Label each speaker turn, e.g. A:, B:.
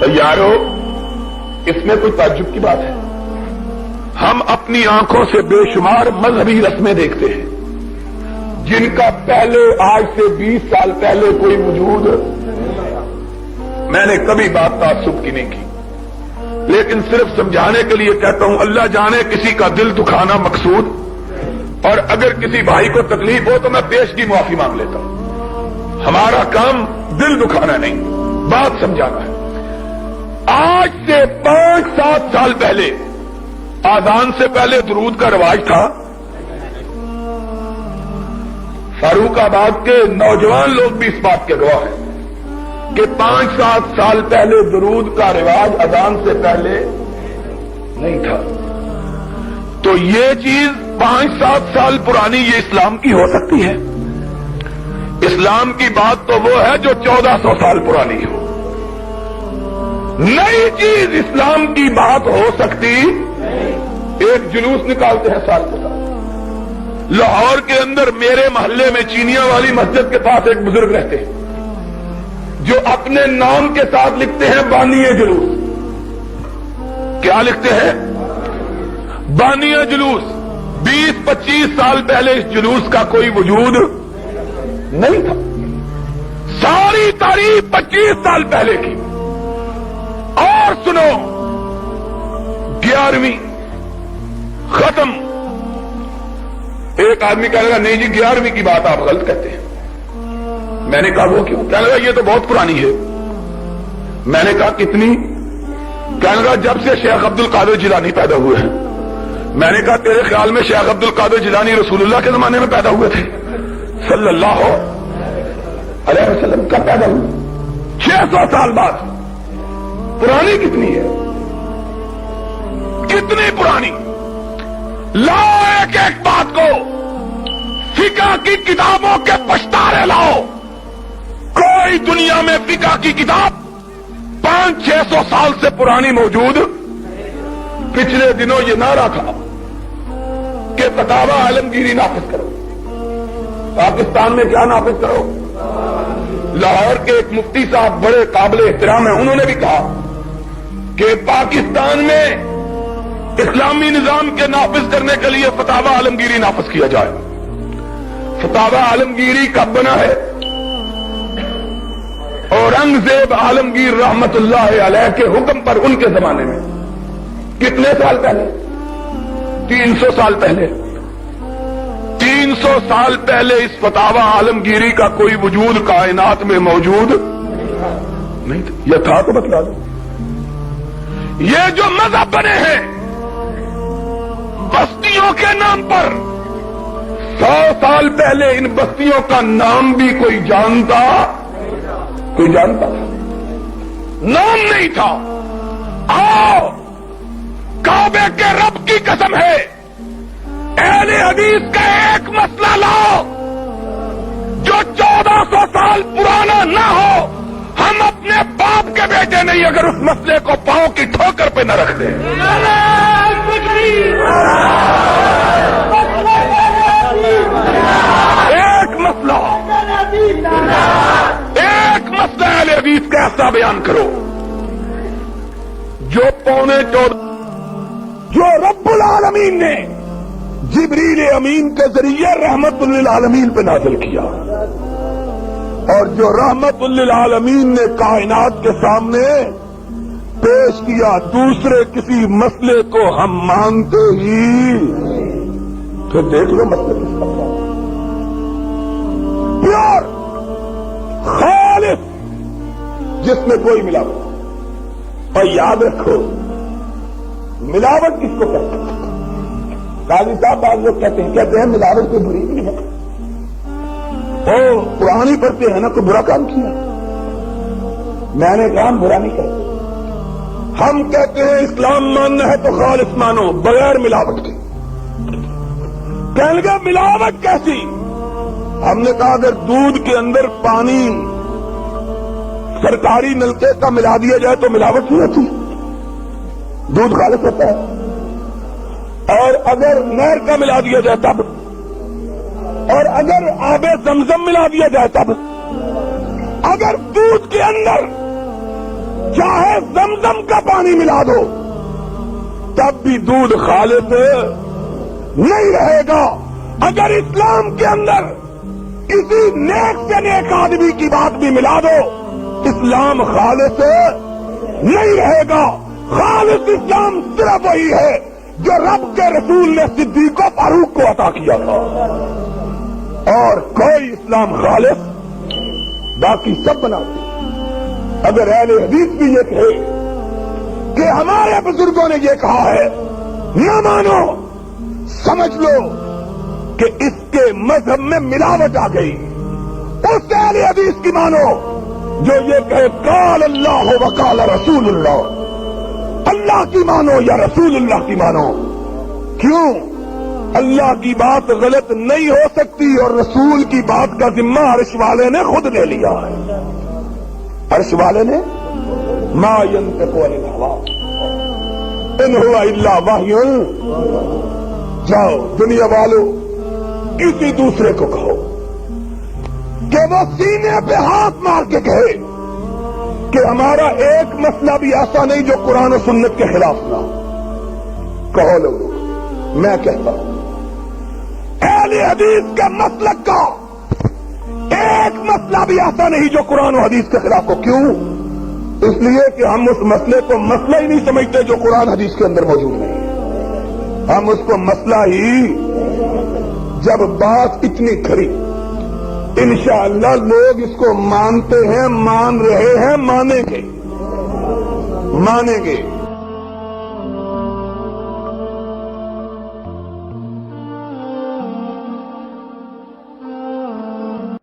A: تو یارو اس میں کوئی تعجب کی بات ہے؟ ہم اپنی آنکھوں سے بے شمار مذہبی رسمیں دیکھتے ہیں جن کا پہلے آج سے 20 سال پہلے کوئی وجود، میں نے کبھی بات تعصب کی نہیں کی، لیکن صرف سمجھانے کے لیے کہتا ہوں، اللہ جانے کسی کا دل دکھانا مقصود، اور اگر کسی بھائی کو تکلیف ہو تو میں پیشگی معافی مانگ لیتا ہوں۔ ہمارا کام دل دکھانا نہیں، بات سمجھانا ہے۔ آج سے 5-7 سال پہلے آذان سے پہلے درود کا رواج تھا۔ فاروق آباد کے نوجوان لوگ بھی اس بات کے گواہ ہیں کہ 5-7 سال پہلے درود کا رواج اذان سے پہلے نہیں تھا۔ تو یہ چیز 5-7 سال پرانی یہ اسلام کی ہو سکتی ہے؟ اسلام کی بات تو وہ ہے جو 1400 سال پرانی ہو۔ نئی چیز اسلام کی بات ہو سکتی؟ ایک جلوس نکالتے ہیں سال کے ساتھ۔ لاہور کے اندر میرے محلے میں چینیاں والی مسجد کے پاس ایک بزرگ رہتے ہیں جو اپنے نام کے ساتھ لکھتے ہیں بانیہ جلوس۔ کیا لکھتے ہیں؟ بانیہ جلوس۔ 20-25 سال پہلے اس جلوس کا کوئی وجود نہیں تھا۔ ساری تاریخ 25 سال پہلے کی۔ اور سنو، 11ویں ختم۔ ایک آدمی کہنے لگا نہیں جی 11ویں کی بات آپ غلط کہتے ہیں۔ میں نے کہا وہ کیوں؟ کہنے لگا یہ تو بہت پرانی ہے۔ میں نے کہا کتنی؟ کہنے لگا جب سے شیخ عبد القادر جیلانی پیدا ہوئے ہیں۔ میں نے کہا تیرے خیال میں شیخ عبد القادر جیلانی رسول اللہ کے زمانے میں پیدا ہوئے تھے صلی اللہ علیہ وسلم؟ کب پیدا ہوئے؟ 600 سال بعد۔ پرانی کتنی ہے؟ کتنی پرانی؟ لاؤ ایک ایک بات کو، فقہ کی کتابوں کے پشتارے لاؤ۔ کوئی دنیا میں فقہ کی کتاب 500-600 سال سے پرانی موجود۔ پچھلے دنوں یہ نعرہ تھا کہ فتاوی عالمگیری نافذ کرو۔ پاکستان میں کیا نافذ کرو؟ لاہور کے ایک مفتی صاحب بڑے قابل احترام ہیں، انہوں نے بھی کہا کہ پاکستان میں اسلامی نظام کے نافذ کرنے کے لیے فتاوی عالمگیری نافذ کیا جائے۔ فتاوی عالمگیری کب بنا ہے؟ اورنگزیب عالمگیر رحمت اللہ علیہ کے حکم پر ان کے زمانے میں۔ کتنے سال پہلے؟ 300 سال پہلے۔ 300 سال پہلے اس فتاوی عالمگیری کا کوئی وجود کائنات میں موجود نہیں تھا۔ یہ تھا تو بتلا دو۔ یہ جو مذہب بنے ہیں بستیوں کے نام پر، 100 سال پہلے ان بستیوں کا نام بھی کوئی جانتا تھا؟ نام نہیں تھا۔ آؤ کعبے کے رب کی قسم ہے، اہل حدیث کا ایک مسئلہ لاؤ جو 1400 سال پرانا نہ ہو۔ ہم اپنے باپ کے بیٹے نہیں اگر اس مسئلے کو پاؤں کی ٹھوکر پہ نہ رکھ دیں۔ ایک مسئلہ اہل حدیث کا ایسا بیان کرو جو 14.25 جو رب العالمین نے جبریل امین کے ذریعے رحمت للعالمین پہ نازل کیا، اور جو رحمت للعالمین نے کائنات کے سامنے پیش کیا، دوسرے کسی مسئلے کو ہم مانتے ہی پھر دیکھ لو مسئلہ کس کا پیور خالص جس میں کوئی ملاوٹ۔ اور یاد رکھو ملاوٹ کس کو کہتے ہیں؟ قاضی صاحب بعض لوگ کہتے ہیں ملاوٹ کوئی بری نہیں ہے، وہ پرانی پڑھتے ہیں نا، کوئی برا کام کیا؟ میں نے کہا ہم برا نہیں کہتے، ہم کہتے ہیں اسلام ماننا ہے تو خالص مانو بغیر ملاوٹ کے۔ کہنے لگا ملاوٹ کیسی؟ ہم نے کہا اگر دودھ کے اندر پانی سرکاری نلکے کا ملا دیا جائے تو ملاوٹ نہیں ہوتی، دودھ خالص ہوتا ہے۔ اور اگر نہر کا ملا دیا جائے تب، اور اگر آب زمزم ملا دیا جائے تب، اگر دودھ کے اندر چاہے زمزم کا پانی ملا دو تب بھی دودھ خالص نہیں رہے گا۔ اگر اسلام کے اندر کسی نیک سے نیک آدمی کی بات بھی ملا دو اسلام خالص نہیں رہے گا۔ خالص اسلام صرف وہی ہے جو رب کے رسول نے صدیق و فاروق کو عطا کیا تھا، اور کوئی اسلام خالص باقی سب بناتے۔ اگر اہل حدیث بھی یہ کہے کہ ہمارے بزرگوں نے یہ کہا ہے نہ مانو، سمجھ لو کہ اس کے مذہب میں ملاوٹ آ گئی۔ اس اہل حدیث کی مانو جو یہ کہے قال اللہ و قال رسول اللہ، اللہ کی مانو یا رسول اللہ کی مانو۔ کیوں؟ اللہ کی بات غلط نہیں ہو سکتی اور رسول کی بات کا ذمہ عرش والے نے خود لے لیا ہے۔ عرش والے نے ما ينطق عن الهوى ان هو الا وحی۔ جاؤ دنیا والوں کسی دوسرے کو کہو کہ وہ سینے پہ ہاتھ مار کے کہے کہ ہمارا ایک مسئلہ بھی ایسا نہیں جو قرآن و سنت کے خلاف نہ ہو۔ کہو لوگوں، میں کہتا ہوں اہل حدیث کے مسلک کا ایک مسئلہ بھی ایسا نہیں جو قرآن و حدیث کے خلاف ہو۔ کیوں؟ اس لیے کہ ہم اس مسئلے کو مسئلہ ہی نہیں سمجھتے جو قرآن حدیث کے اندر موجود نہیں ہے۔ ہم اس کو مسئلہ ہی، جب بات اتنی کھری انشاءاللہ لوگ اس کو مانتے ہیں، مان رہے ہیں، مانیں گے۔